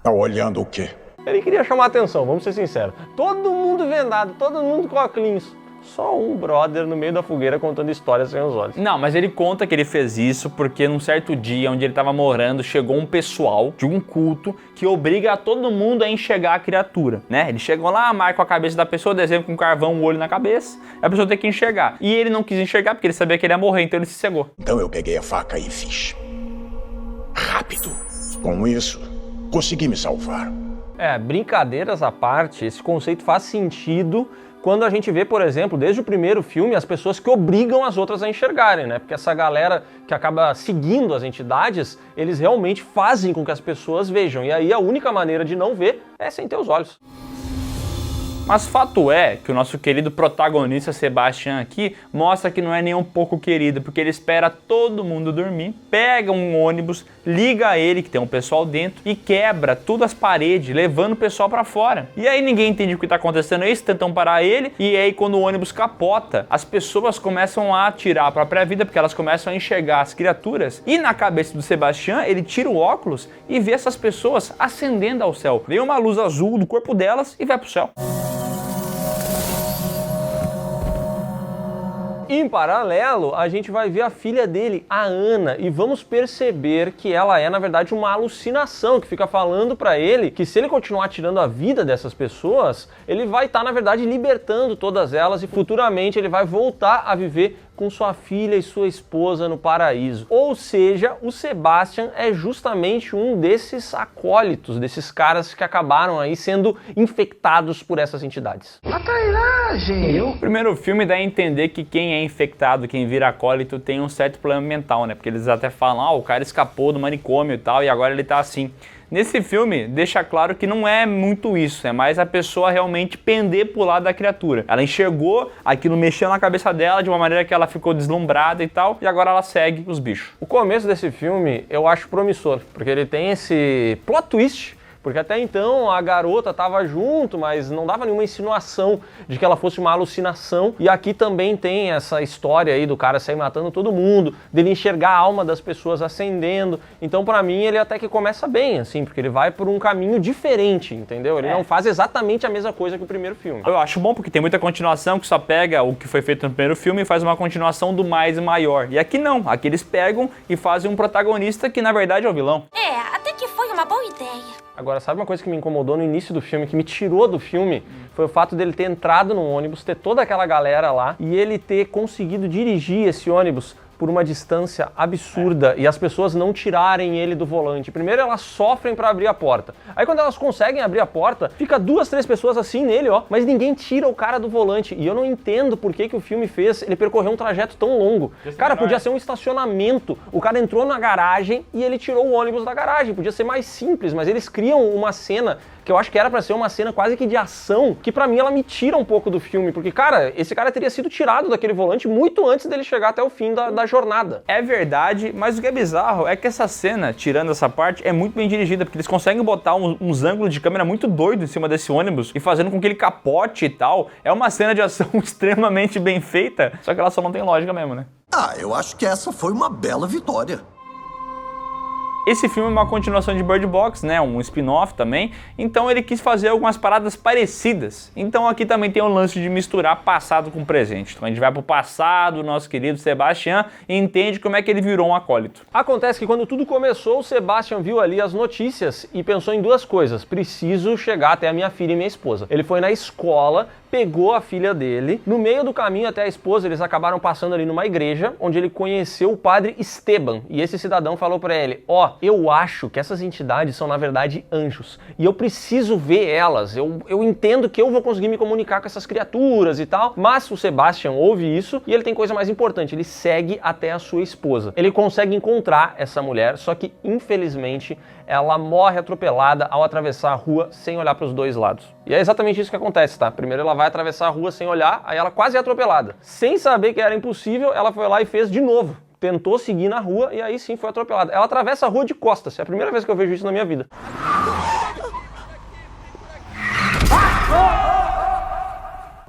Tá olhando o quê?
Ele queria chamar a atenção, vamos ser sinceros. Todo mundo vendado, todo mundo com óculos. Só um brother no meio da fogueira contando histórias sem os olhos.
Não, mas ele conta que ele fez isso porque num certo dia onde ele estava morando, chegou um pessoal de um culto que obriga a todo mundo a enxergar a criatura, né? Ele chegou lá, marca a cabeça da pessoa, desenha com carvão o olho na cabeça, a pessoa tem que enxergar. E ele não quis enxergar porque ele sabia que ele ia morrer, então ele se cegou.
Então eu peguei a faca e fiz. Rápido. Com isso, consegui me salvar.
Brincadeiras à parte, esse conceito faz sentido quando a gente vê, por exemplo, desde o primeiro filme, as pessoas que obrigam as outras a enxergarem, né? Porque essa galera que acaba seguindo as entidades, eles realmente fazem com que as pessoas vejam. E aí a única maneira de não ver é sem ter os olhos.
Mas fato é que o nosso querido protagonista Sebastian aqui mostra que não é nem um pouco querido, porque ele espera todo mundo dormir, pega um ônibus, liga ele, que tem um pessoal dentro, e quebra todas as paredes, levando o pessoal pra fora. E aí ninguém entende o que tá acontecendo, eles tentam parar ele, e aí quando o ônibus capota, as pessoas começam a tirar a própria vida, porque elas começam a enxergar as criaturas, e na cabeça do Sebastian, ele tira o óculos e vê essas pessoas ascendendo ao céu. Vem uma luz azul do corpo delas e vai pro céu.
Em paralelo, a gente vai ver a filha dele, a Ana, e vamos perceber que ela é, na verdade, uma alucinação, que fica falando pra ele que se ele continuar tirando a vida dessas pessoas, ele vai estar, na verdade, libertando todas elas e futuramente ele vai voltar a viver com sua filha e sua esposa no paraíso. Ou seja, o Sebastian é justamente um desses acólitos, desses caras que acabaram aí sendo infectados por essas entidades.
O primeiro filme dá a entender que quem é infectado, quem vira acólito, tem um certo problema mental, né? Porque eles até falam, o cara escapou do manicômio e tal, e agora ele tá assim. Nesse filme, deixa claro que não é muito isso, é mais a pessoa realmente pender pro lado da criatura. Ela enxergou, aquilo mexeu na cabeça dela de uma maneira que ela ficou deslumbrada e tal, e agora ela segue os bichos.
O começo desse filme eu acho promissor, porque ele tem esse plot twist, porque até então a garota estava junto, mas não dava nenhuma insinuação de que ela fosse uma alucinação. E aqui também tem essa história aí do cara sair matando todo mundo, dele enxergar a alma das pessoas ascendendo. Então pra mim ele até que começa bem, assim, porque ele vai por um caminho diferente, entendeu? Ele não faz exatamente a mesma coisa que o primeiro filme.
Eu acho bom porque tem muita continuação que só pega o que foi feito no primeiro filme e faz uma continuação do mais e maior. E aqui não, aqui eles pegam e fazem um protagonista que na verdade é o vilão.
Até que foi uma boa ideia.
Agora, sabe uma coisa que me incomodou no início do filme, que me tirou do filme? Foi o fato dele ter entrado no ônibus, ter toda aquela galera lá e ele ter conseguido dirigir esse ônibus por uma distância absurda e as pessoas não tirarem ele do volante. Primeiro elas sofrem pra abrir a porta. Aí quando elas conseguem abrir a porta, fica 2, 3 pessoas assim nele, mas ninguém tira o cara do volante. E eu não entendo por que o filme fez ele percorrer um trajeto tão longo. Cara, podia ser um estacionamento. O cara entrou na garagem e ele tirou o ônibus da garagem. Podia ser mais simples, mas eles criam uma cena que eu acho que era pra ser uma cena quase que de ação, que pra mim ela me tira um pouco do filme, porque, cara, esse cara teria sido tirado daquele volante muito antes dele chegar até o fim da jornada.
É verdade, mas o que é bizarro é que essa cena, tirando essa parte, é muito bem dirigida, porque eles conseguem botar uns ângulos de câmera muito doidos em cima desse ônibus e fazendo com que ele capote e tal. É uma cena de ação extremamente bem feita, só que ela só não tem lógica mesmo, né?
Eu acho que essa foi uma bela vitória.
Esse filme é uma continuação de Bird Box, né, um spin-off também, então ele quis fazer algumas paradas parecidas. Então aqui também tem o lance de misturar passado com presente. Então a gente vai pro passado do nosso querido Sebastian e entende como é que ele virou um acólito.
Acontece que quando tudo começou, o Sebastian viu ali as notícias e pensou em duas coisas. Preciso chegar até a minha filha e minha esposa. Ele foi na escola, pegou a filha dele, no meio do caminho até a esposa, eles acabaram passando ali numa igreja, onde ele conheceu o padre Esteban, e esse cidadão falou pra ele, eu acho que essas entidades são na verdade anjos, e eu preciso ver elas, eu entendo que eu vou conseguir me comunicar com essas criaturas e tal, mas o Sebastian ouve isso, e ele tem coisa mais importante, ele segue até a sua esposa. Ele consegue encontrar essa mulher, só que infelizmente ela morre atropelada ao atravessar a rua sem olhar para os dois lados. E é exatamente isso que acontece, tá? Primeiro ela vai atravessar a rua sem olhar, aí ela quase é atropelada. Sem saber que era impossível, ela foi lá e fez de novo. Tentou seguir na rua e aí sim foi atropelada. Ela atravessa a rua de costas. É a primeira vez que eu vejo isso na minha vida.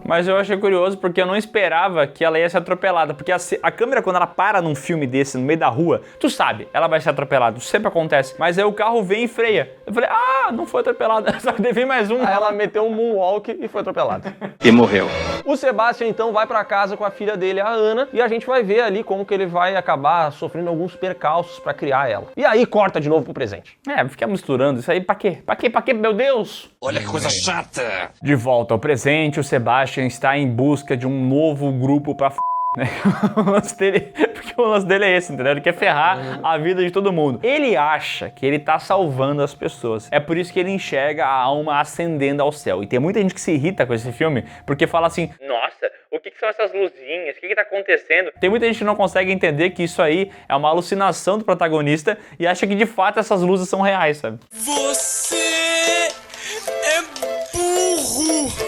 Mas eu achei curioso porque eu não esperava que ela ia ser atropelada. Porque a câmera, quando ela para num filme desse, no meio da rua, tu sabe, ela vai ser atropelada. Isso sempre acontece. Mas aí o carro vem e freia. Eu falei, não foi atropelada. Só que teve mais um.
Aí ela meteu um moonwalk e foi atropelada.
E morreu.
O Sebastian, então, vai pra casa com a filha dele, a Ana, e a gente vai ver ali como que ele vai acabar sofrendo alguns percalços pra criar ela. E aí corta de novo pro presente.
Ficar misturando isso aí pra quê? Pra quê, meu Deus?
Olha que coisa chata!
De volta ao presente, o Sebastian está em busca de um novo grupo pra porque o lance dele é esse, entendeu? Ele quer ferrar a vida de todo mundo. Ele acha que ele tá salvando as pessoas. É por isso que ele enxerga a alma ascendendo ao céu. E tem muita gente que se irrita com esse filme, porque fala assim, nossa, o que são essas luzinhas? O que tá acontecendo? Tem muita gente que não consegue entender que isso aí é uma alucinação do protagonista e acha que de fato essas luzes são reais, sabe?
Você é burro!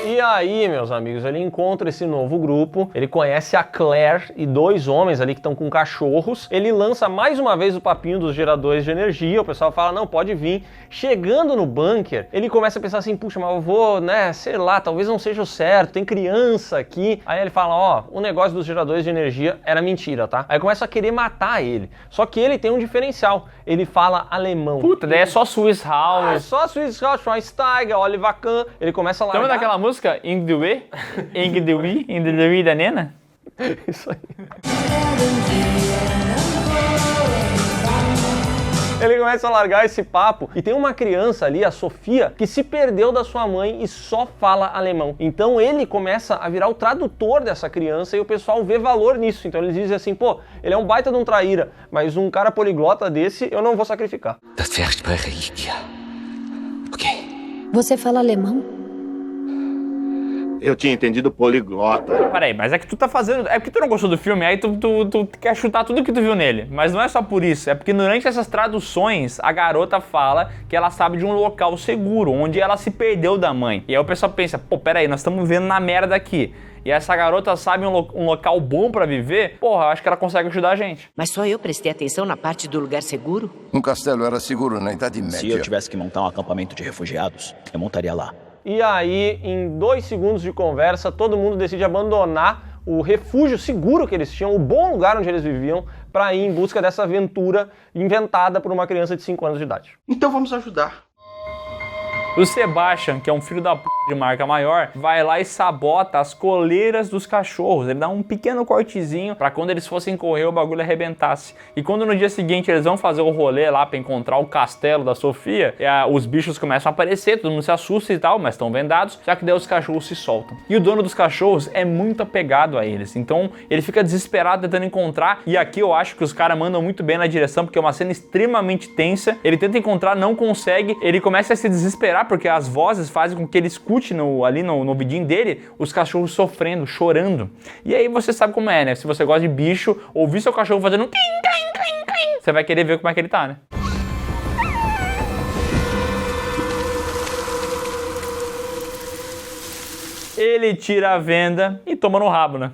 E aí, meus amigos, ele encontra esse novo grupo, ele conhece a Claire e dois homens ali que estão com cachorros, ele lança mais uma vez o papinho dos geradores de energia, o pessoal fala, não, pode vir. Chegando no bunker, ele começa a pensar assim, puxa, mas eu vou, sei lá, talvez não seja o certo, tem criança aqui. Aí ele fala, o negócio dos geradores de energia era mentira, tá? Aí começa a querer matar ele, só que ele tem um diferencial, ele fala alemão.
Puta, daí é só Swiss House.
Só Swiss House, Schweinsteiger, Oliver Kahn, ele começa a largar...
Lembra daquela música, In the Way? In the Way da Nena?
Isso aí. Ele começa a largar esse papo e tem uma criança ali, a Sofia, que se perdeu da sua mãe e só fala alemão. Então ele começa a virar o tradutor dessa criança e o pessoal vê valor nisso. Então eles dizem assim, pô, ele é um baita de um traíra, mas um cara poliglota desse eu não vou sacrificar.
Das verspreche ich dir. Ok.
Você fala alemão?
Eu tinha entendido poliglota.
Peraí, mas é que tu tá fazendo... É porque tu não gostou do filme, aí tu quer chutar tudo que tu viu nele. Mas não é só por isso, é porque durante essas traduções, a garota fala que ela sabe de um local seguro, onde ela se perdeu da mãe. E aí o pessoal pensa, pô, peraí, nós estamos vivendo na merda aqui. E essa garota sabe um local bom pra viver, porra, eu acho que ela consegue ajudar a gente.
Mas só eu prestei atenção na parte do lugar seguro?
Um castelo era seguro na Idade Média.
Se eu tivesse que montar um acampamento de refugiados, eu montaria lá.
E aí, em 2 segundos de conversa, todo mundo decide abandonar o refúgio seguro que eles tinham, o bom lugar onde eles viviam, para ir em busca dessa aventura inventada por uma criança de 5 anos de idade.
Então vamos ajudar.
O Sebastian, que é um filho da p de marca maior, vai lá e sabota as coleiras dos cachorros. Ele dá um pequeno cortezinho pra quando eles fossem correr o bagulho arrebentasse. E quando no dia seguinte eles vão fazer o rolê lá pra encontrar o castelo da Sofia, os bichos começam a aparecer, todo mundo se assusta e tal, mas estão vendados, já que daí os cachorros se soltam. E o dono dos cachorros é muito apegado a eles, então ele fica desesperado tentando encontrar, e aqui eu acho que os caras mandam muito bem na direção, porque é uma cena extremamente tensa. Ele tenta encontrar, não consegue, ele começa a se desesperar, porque as vozes fazem com que ele escute ali no ouvidinho dele os cachorros sofrendo, chorando. E aí você sabe como é, né? Se você gosta de bicho, ouvir seu cachorro fazendo um clim, clim, clim, clim, você vai querer ver como é que ele tá, né? Ele tira a venda e toma no rabo, né?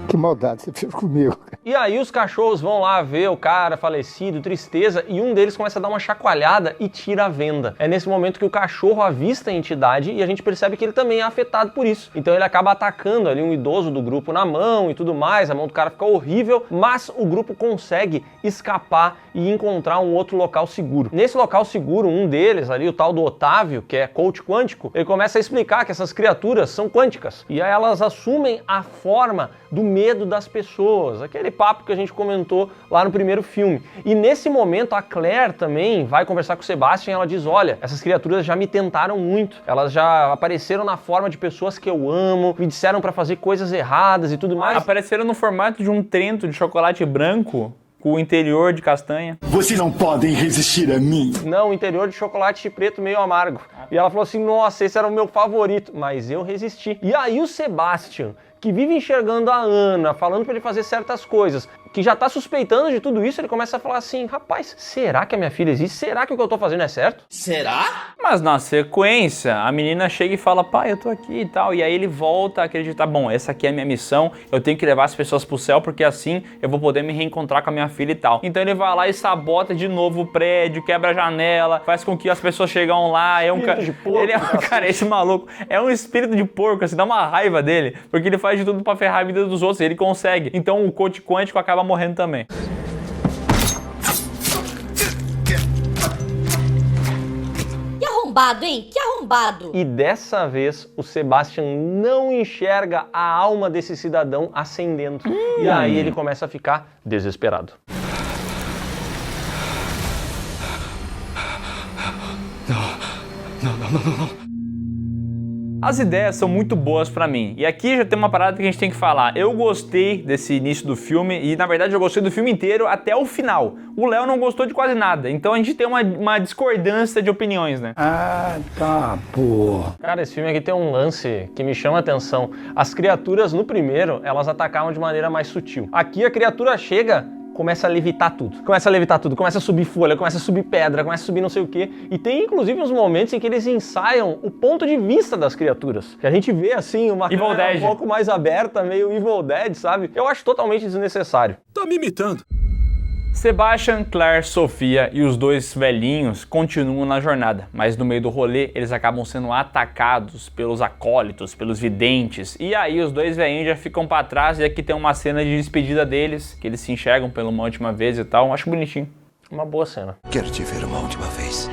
Que maldade você fez comigo.
E aí os cachorros vão lá ver o cara falecido, tristeza, e um deles começa a dar uma chacoalhada e tira a venda. É nesse momento que o cachorro avista a entidade e a gente percebe que ele também é afetado por isso. Então ele acaba atacando ali um idoso do grupo na mão e tudo mais, a mão do cara fica horrível, mas o grupo consegue escapar e encontrar um outro local seguro. Nesse local seguro, um deles ali, o tal do Otávio, que é coach quântico, ele começa a explicar que essas criaturas são quânticas e aí elas assumem a forma do medo das pessoas, aquele papo que a gente comentou lá no primeiro filme. E nesse momento a Claire também vai conversar com o Sebastian e ela diz, olha, essas criaturas já me tentaram muito, elas já apareceram na forma de pessoas que eu amo, me disseram pra fazer coisas erradas e tudo mais.
Apareceram no formato de um Trento de chocolate branco com o interior de castanha.
Vocês não podem resistir a mim.
Não, interior de chocolate preto meio amargo. E ela falou assim, nossa, esse era o meu favorito, mas eu resisti. E aí o Sebastian, que vive enxergando a Ana, falando pra ele fazer certas coisas, que já tá suspeitando de tudo isso, ele começa a falar assim, rapaz, será que a minha filha existe? Será que o que eu tô fazendo é certo?
Será? Mas na sequência, a menina chega e fala, pai, eu tô aqui e tal, e aí ele volta a acreditar, bom, essa aqui é a minha missão, eu tenho que levar as pessoas pro céu, porque assim eu vou poder me reencontrar com a minha filha e tal. Então ele vai lá e sabota de novo o prédio, quebra a janela, faz com que as pessoas chegam lá, é um cara... Ele é um cara, esse maluco, é um espírito de porco, assim, dá uma raiva dele, porque ele faz de tudo pra ferrar a vida dos outros, e ele consegue. Então o coach quântico acaba morrendo também.
Que arrombado, hein? Que arrombado!
E dessa vez o Sebastian não enxerga a alma desse cidadão ascendendo. E aí ele começa a ficar desesperado.
Não. As ideias são muito boas pra mim. E aqui já tem uma parada que a gente tem que falar. Eu gostei desse início do filme e, na verdade, eu gostei do filme inteiro até o final. O Léo não gostou de quase nada. Então a gente tem uma discordância de opiniões, né?
Ah, tá, pô.
Cara, esse filme aqui tem um lance que me chama a atenção. As criaturas, no primeiro, elas atacavam de maneira mais sutil. Aqui a criatura chega... começa a levitar tudo. Começa a subir folha, começa a subir pedra, começa a subir não sei o quê. E tem inclusive uns momentos em que eles ensaiam o ponto de vista das criaturas. Que a gente vê assim, uma câmera um pouco mais aberta, meio Evil Dead, sabe? Eu acho totalmente desnecessário.
Tá me imitando.
Sebastian, Claire, Sofia e os dois velhinhos continuam na jornada, mas no meio do rolê eles acabam sendo atacados pelos acólitos, pelos videntes, e aí os dois velhinhos já ficam pra trás e aqui tem uma cena de despedida deles, que eles se enxergam pela uma última vez e tal, acho bonitinho.
Uma boa cena.
Quero te ver uma última vez.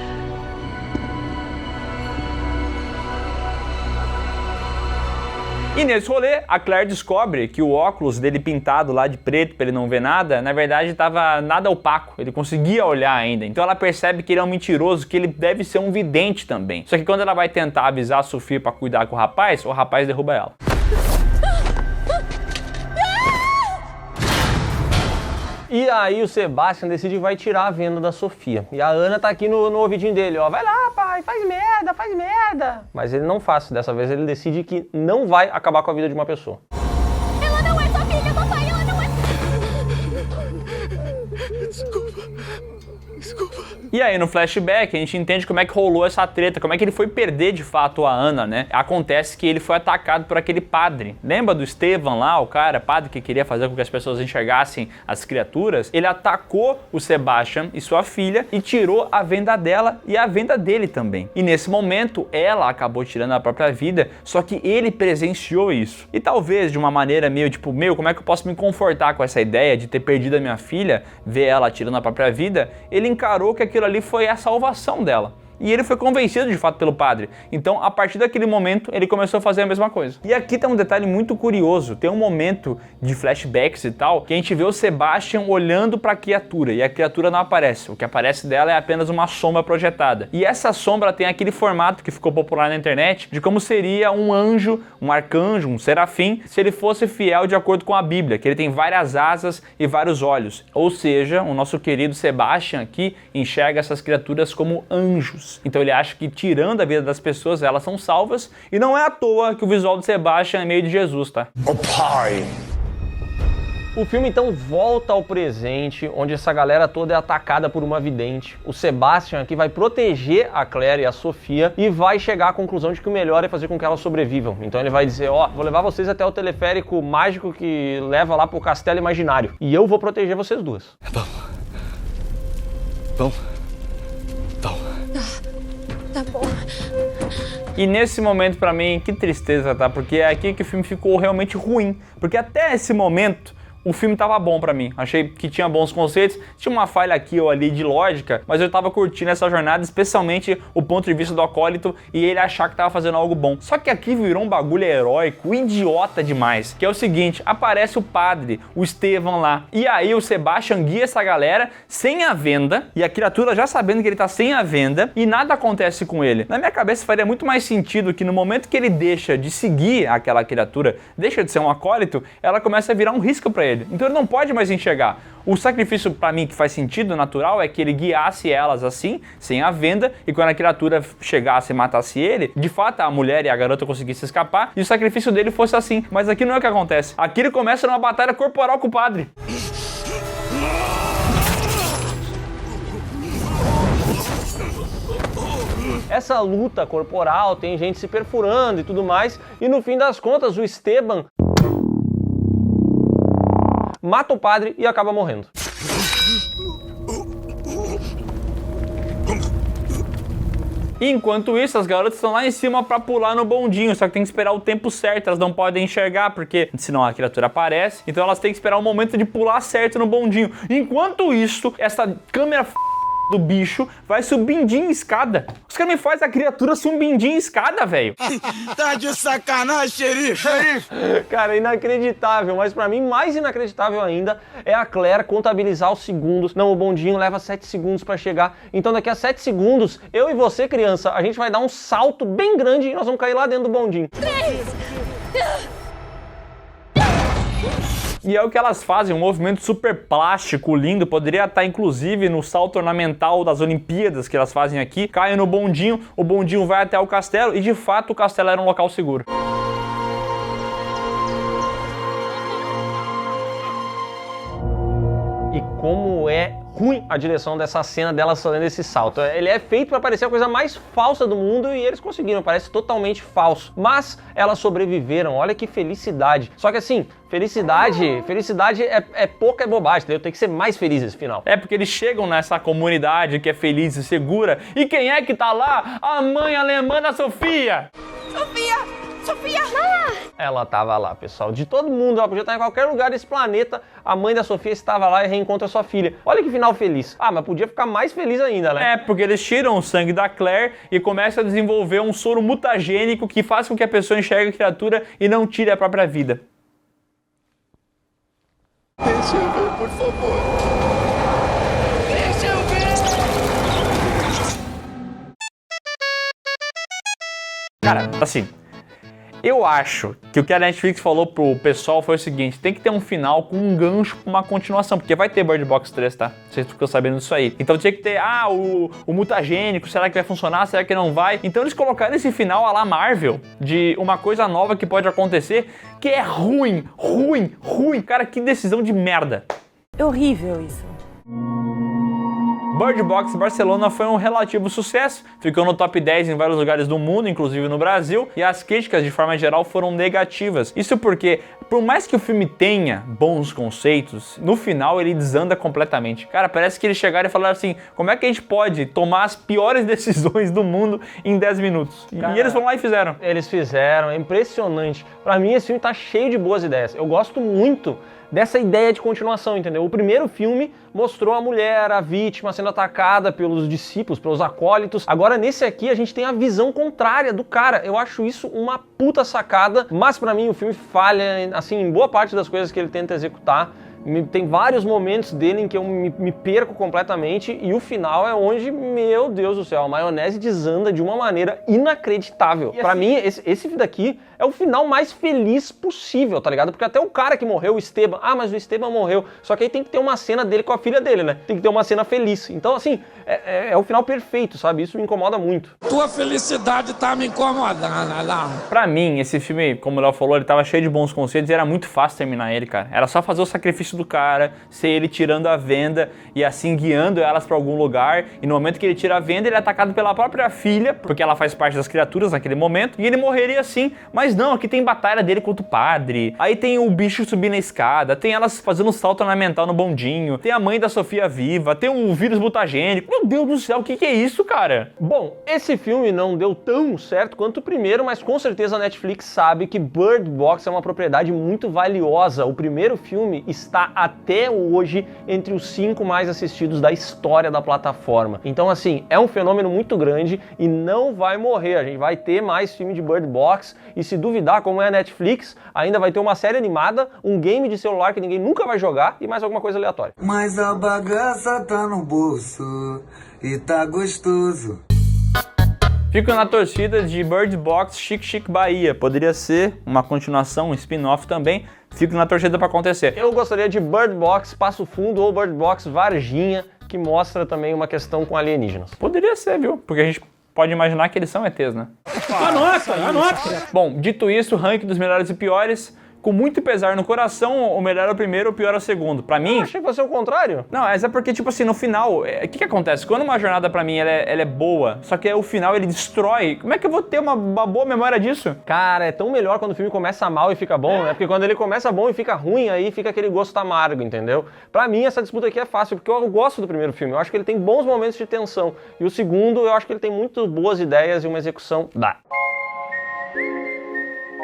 E nesse rolê, a Claire descobre que o óculos dele pintado lá de preto pra ele não ver nada, na verdade tava nada opaco, ele conseguia olhar ainda. Então ela percebe que ele é um mentiroso, que ele deve ser um vidente também. Só que quando ela vai tentar avisar a Sofia pra cuidar com o rapaz derruba ela.
E aí o Sebastian decide que vai tirar a venda da Sofia. E a Ana tá aqui no ouvidinho dele, ó. Vai lá, pai, faz merda, faz merda. Mas ele não faz. Dessa vez ele decide que não vai acabar com a vida de uma pessoa.
Ela não é sua filha, papai, ela não é...
Desculpa.
E aí no flashback a gente entende como é que rolou essa treta, como é que ele foi perder de fato a Ana, né? Acontece que ele foi atacado por aquele padre. Lembra do Estevam lá, o cara, padre que queria fazer com que as pessoas enxergassem as criaturas? Ele atacou o Sebastian e sua filha e tirou a venda dela e a venda dele também. E nesse momento ela acabou tirando a própria vida, só que ele presenciou isso. E talvez de uma maneira meio tipo, como é que eu posso me confortar com essa ideia de ter perdido a minha filha, ver ela tirando a própria vida? Ele encarou que aquilo ali foi a salvação dela. E ele foi convencido de fato pelo padre. Então, a partir daquele momento, ele começou a fazer a mesma coisa. E aqui tem um detalhe muito curioso. Tem um momento de flashbacks e tal, que a gente vê o Sebastian olhando para a criatura, e a criatura não aparece. O que aparece dela é apenas uma sombra projetada. E essa sombra tem aquele formato que ficou popular na internet, de como seria um anjo, um arcanjo, um serafim, se ele fosse fiel de acordo com a Bíblia, que ele tem várias asas e vários olhos. Ou seja, o nosso querido Sebastian aqui enxerga essas criaturas como anjos. Então ele acha que tirando a vida das pessoas, elas são salvas, e não é à toa que o visual do Sebastian é meio de Jesus, tá?
Oh, pai!
O filme então volta ao presente, onde essa galera toda é atacada por uma vidente. O Sebastian aqui vai proteger a Claire e a Sofia e vai chegar à conclusão de que o melhor é fazer com que elas sobrevivam. Então ele vai dizer, ó, vou levar vocês até o teleférico mágico que leva lá pro castelo imaginário. E eu vou proteger vocês duas.
Bom.
Tá bom.
E nesse momento, pra mim, que tristeza, tá? Porque é aqui que o filme ficou realmente ruim. Porque até esse momento, o filme tava bom pra mim. Achei que tinha bons conceitos, tinha uma falha aqui ou ali de lógica, mas eu tava curtindo essa jornada, especialmente o ponto de vista do acólito e ele achar que tava fazendo algo bom. Só que aqui virou um bagulho heróico, idiota demais. Que é o seguinte, aparece o padre, o Estevam lá, e aí o Sebastian guia essa galera sem a venda, e a criatura já sabendo que ele tá sem a venda, e nada acontece com ele. Na minha cabeça faria muito mais sentido que no momento que ele deixa de seguir aquela criatura, deixa de ser um acólito, ela começa a virar um risco pra ele. ele. Então ele não pode mais enxergar. O sacrifício, pra mim, que faz sentido, natural, é que ele guiasse elas assim, sem a venda, e quando a criatura chegasse e matasse ele, de fato a mulher e a garota conseguissem escapar, e o sacrifício dele fosse assim. Mas aqui não é o que acontece. Aqui ele começa numa batalha corporal com o padre.
Essa luta corporal, tem gente se perfurando e tudo mais, e no fim das contas o Esteban mata o padre e acaba morrendo.
Enquanto isso, as garotas estão lá em cima pra pular no bondinho, só que tem que esperar o tempo certo, elas não podem enxergar, porque senão a criatura aparece, então elas têm que esperar o momento de pular certo no bondinho. Enquanto isso, essa câmera do bicho vai subindo em escada. Os caras me fazem a criatura subindo em escada, velho.
Tá de sacanagem, xerife.
Cara, inacreditável, mas pra mim mais inacreditável ainda é a Claire contabilizar os segundos. Não, o bondinho leva 7 segundos pra chegar, então daqui a 7 segundos, eu e você, criança, a gente vai dar um salto bem grande e nós vamos cair lá dentro do bondinho.
3.
E é o que elas fazem, um movimento super plástico, lindo, poderia estar inclusive no salto ornamental das Olimpíadas que elas fazem aqui. Caem no bondinho, o bondinho vai até o castelo e de fato o castelo era um local seguro.
E como é ruim a direção dessa cena delas fazendo esse salto. Ele é feito para parecer a coisa mais falsa do mundo e eles conseguiram, parece totalmente falso. Mas elas sobreviveram, olha que felicidade. Só que assim, felicidade é pouca bobagem, entendeu? Tem que ser mais feliz esse final.
É porque eles chegam nessa comunidade que é feliz e segura, e quem é que tá lá? A mãe alemã da Sofia!
Sofia!
Ela tava lá, pessoal. De todo mundo, ela podia estar em qualquer lugar desse planeta, a mãe da Sofia estava lá e reencontra sua filha. Olha que final feliz. Ah, mas podia ficar mais feliz ainda, né?
É, porque eles tiram o sangue da Claire e começam a desenvolver um soro mutagênico que faz com que a pessoa enxergue a criatura e não tire a própria vida.
Deixa eu ver, por favor. Deixa eu ver.
Cara, assim, eu acho que o que a Netflix falou pro pessoal foi o seguinte: tem que ter um final com um gancho pra uma continuação, porque vai ter Bird Box 3, tá? Vocês ficam sabendo disso aí. Então tinha que ter, o mutagênico, será que vai funcionar, será que não vai? Então eles colocaram esse final à la Marvel, de uma coisa nova que pode acontecer, que é ruim. Cara, que decisão de merda.
É horrível isso.
Bird Box Barcelona foi um relativo sucesso, ficou no top 10 em vários lugares do mundo, inclusive no Brasil, e as críticas de forma geral foram negativas. Isso porque, por mais que o filme tenha bons conceitos, no final ele desanda completamente. Cara, parece que eles chegaram e falaram assim, como é que a gente pode tomar as piores decisões do mundo em 10 minutos? Cara, e eles foram lá e fizeram.
Eles fizeram, é impressionante. Pra mim esse filme tá cheio de boas ideias. Eu gosto muito dessa ideia de continuação, entendeu? O primeiro filme mostrou a mulher, a vítima, sendo atacada pelos discípulos, pelos acólitos. Agora, nesse aqui, a gente tem a visão contrária do cara. Eu acho isso uma puta sacada, mas pra mim o filme falha, assim, em boa parte das coisas que ele tenta executar. Tem vários momentos dele em que eu me perco completamente e o final é onde, meu Deus do céu, a maionese desanda de uma maneira inacreditável. Pra mim, esse daqui é o final mais feliz possível, tá ligado? Porque até o cara que morreu, o Esteban, mas o Esteban morreu. Só que aí tem que ter uma cena dele com a filha dele, né? Tem que ter uma cena feliz. Então, assim, é o final perfeito, sabe? Isso me incomoda muito.
Tua felicidade tá me incomodando, não.
Pra mim, esse filme, como o Léo falou, ele tava cheio de bons conceitos e era muito fácil terminar ele, cara. Era só fazer o sacrifício do cara, ser ele tirando a venda e assim guiando elas pra algum lugar, e no momento que ele tira a venda, ele é atacado pela própria filha, porque ela faz parte das criaturas naquele momento, e ele morreria assim. Mas não, aqui tem batalha dele contra o padre, aí tem o bicho subindo a escada, tem elas fazendo um salto ornamental no bondinho, tem a mãe da Sofia viva, tem um vírus mutagênico. Meu Deus do céu, o que é isso, cara?
Bom, esse filme não deu tão certo quanto o primeiro, mas com certeza a Netflix sabe que Bird Box é uma propriedade muito valiosa. O primeiro filme está até hoje entre os 5 mais assistidos da história da plataforma. Então, assim, é um fenômeno muito grande e não vai morrer. A gente vai ter mais filme de Bird Box e, se duvidar, como é a Netflix, ainda vai ter uma série animada, um game de celular que ninguém nunca vai jogar e mais alguma coisa aleatória.
Mas a bagaça tá no bolso e tá gostoso.
Fico na torcida de Bird Box Chic Chic Bahia. Poderia ser uma continuação, um spin-off também. Fico na torcida pra acontecer.
Eu gostaria de Bird Box Passo Fundo ou Bird Box Varginha, que mostra também uma questão com alienígenas.
Poderia ser, viu? Porque a gente pode imaginar que eles são ETs, né?
Anota!
Bom, dito isso, ranking dos melhores e piores. Com muito pesar no coração, o melhor é o primeiro, o pior é o segundo. Pra mim...
Eu achei que fosse o contrário.
Não, mas é porque, tipo assim, no final, o que acontece? Quando uma jornada pra mim ela é boa, só que o final ele destrói, como é que eu vou ter uma boa memória disso?
Cara, é tão melhor quando o filme começa mal e fica bom, né? Porque quando ele começa bom e fica ruim, aí fica aquele gosto amargo, entendeu? Pra mim, essa disputa aqui é fácil, porque eu gosto do primeiro filme. Eu acho que ele tem bons momentos de tensão. E o segundo, eu acho que ele tem muito boas ideias e uma execução dá.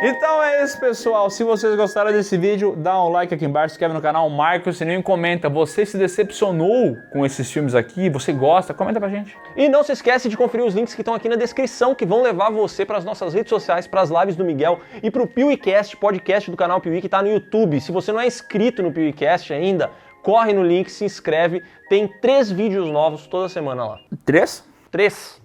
Então é isso, pessoal. Se vocês gostaram desse vídeo, dá um like aqui embaixo, se inscreve no canal, marca o sininho e comenta. Você se decepcionou com esses filmes aqui? Você gosta? Comenta pra gente.
E não se esquece de conferir os links que estão aqui na descrição, que vão levar você para as nossas redes sociais, para as lives do Miguel e para o PeeWeeCast, podcast do canal Peewee, que tá no YouTube. Se você não é inscrito no PeeWeeCast ainda, corre no link, se inscreve. Tem 3 vídeos novos toda semana lá.
3?
3.